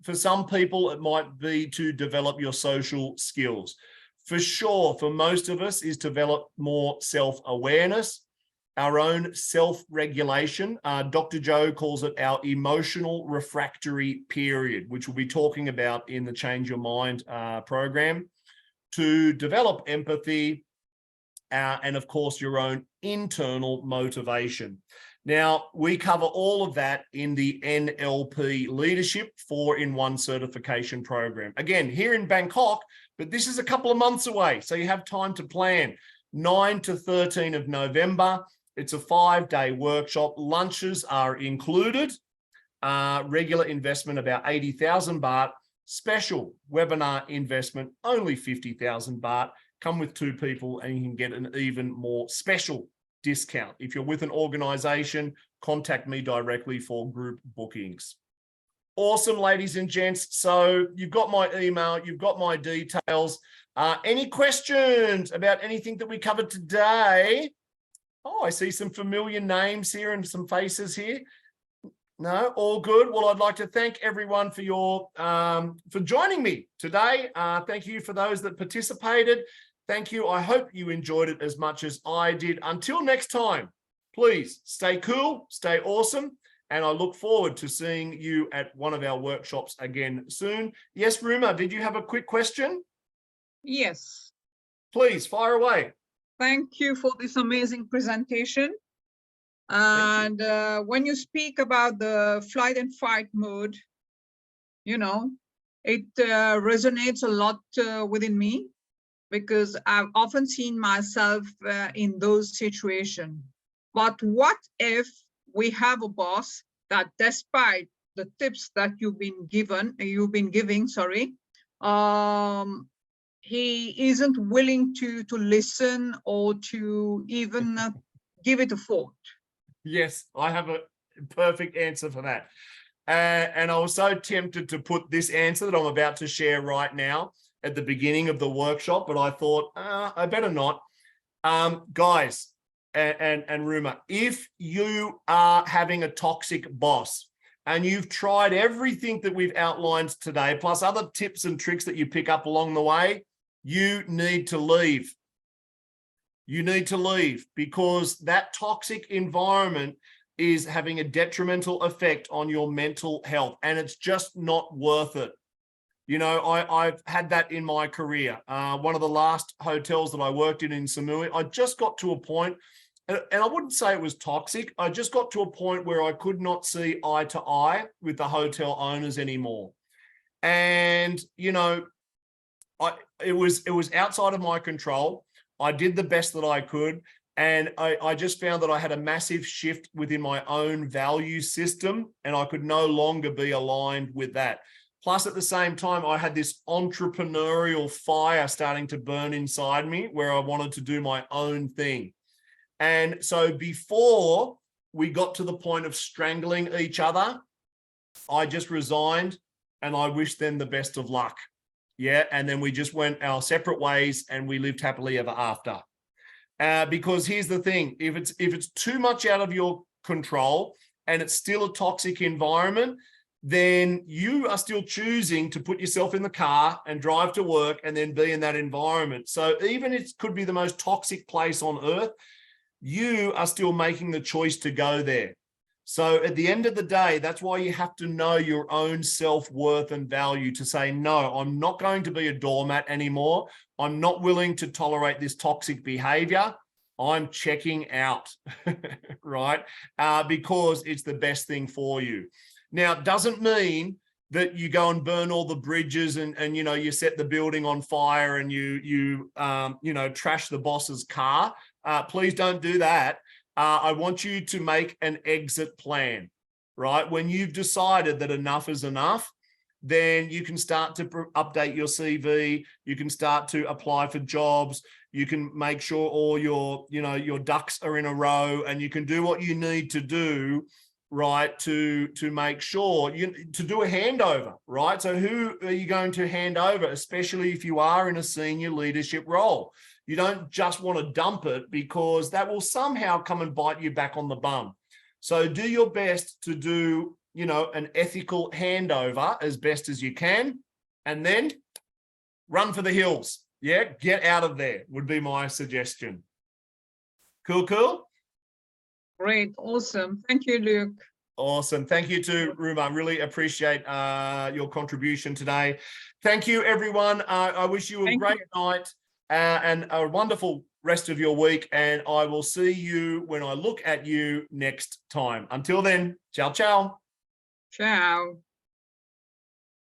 A: for some people, it might be to develop your social skills. For sure, for most of us, is develop more self-awareness, our own self-regulation. Dr. Joe calls it our emotional refractory period, which we'll be talking about in the Change Your Mind program, to develop empathy, and of course, your own internal motivation. Now, we cover all of that in the NLP Leadership 4-in-1 certification program. Again, here in Bangkok, but this is a couple of months away, so you have time to plan. 9 to 13 of November. It's a 5-day workshop. Lunches are included. Regular investment, about 80,000 baht. Special webinar investment, only 50,000 baht. Come with 2 people and you can get an even more special discount. If you're with an organization, contact me directly for group bookings. Awesome, ladies and gents. So you've got my email, you've got my details. Any questions about anything that we covered today? Oh, I see some familiar names here and some faces here. No, all good. Well, I'd like to thank everyone for your for joining me today. Thank you for those that participated. Thank you. I hope you enjoyed it as much as I did. Until next time, please stay cool, stay awesome. And I look forward to seeing you at one of our workshops again soon. Yes, Ruma, did you have a quick question?
B: Yes.
A: Please, fire away.
B: Thank you for this amazing presentation. And when you speak about the flight and fight mode, you know, it resonates a lot within me, because I've often seen myself in those situations. But what if we have a boss that, despite the tips that you've been giving, he isn't willing to listen or to even give it a thought?
A: Yes, I have a perfect answer for that. And I was so tempted to put this answer that I'm about to share right now at the beginning of the workshop, but I thought, I better not. Guys, and Ruma, if you are having a toxic boss and you've tried everything that we've outlined today, plus other tips and tricks that you pick up along the way, you need to leave. You need to leave, because that toxic environment is having a detrimental effect on your mental health, and it's just not worth it. You know, I've had that in my career. One of the last hotels that I worked in Samui, I just got to a point, and I wouldn't say it was toxic. I just got to a point where I could not see eye to eye with the hotel owners anymore. And, you know, it was outside of my control. I did the best that I could. And I just found that I had a massive shift within my own value system, and I could no longer be aligned with that. Plus, at the same time, I had this entrepreneurial fire starting to burn inside me where I wanted to do my own thing. And so before we got to the point of strangling each other, I just resigned and I wished them the best of luck. Yeah. And then we just went our separate ways and we lived happily ever after. Because here's the thing, if it's too much out of your control and it's still a toxic environment, then you are still choosing to put yourself in the car and drive to work and then be in that environment. So even if it could be the most toxic place on earth, you are still making the choice to go there. So at the end of the day, that's why you have to know your own self-worth and value to say, no, I'm not going to be a doormat anymore. I'm not willing to tolerate this toxic behavior. I'm checking out, right? Because it's the best thing for you. Now, it doesn't mean that you go and burn all the bridges and you know, you set the building on fire and you know, trash the boss's car. Please don't do that. I want you to make an exit plan, right? When you've decided that enough is enough, then you can start to update your CV. You can start to apply for jobs. You can make sure all your, you know, your ducks are in a row, and you can do what you need to do, right, to make sure to do a handover, right? So who are you going to hand over, especially if you are in a senior leadership role? You don't just want to dump it, because that will somehow come and bite you back on the bum. So do your best to do, you know, an ethical handover as best as you can, and then run for the hills. Yeah, get out of there would be my suggestion. Cool.
B: Great, awesome. Thank you, Luke.
A: Awesome. Thank you to Ruma. Really appreciate your contribution today. Thank you, everyone. I wish you a great night and a wonderful rest of your week. And I will see you when I look at you next time. Until then, ciao, ciao.
B: Ciao.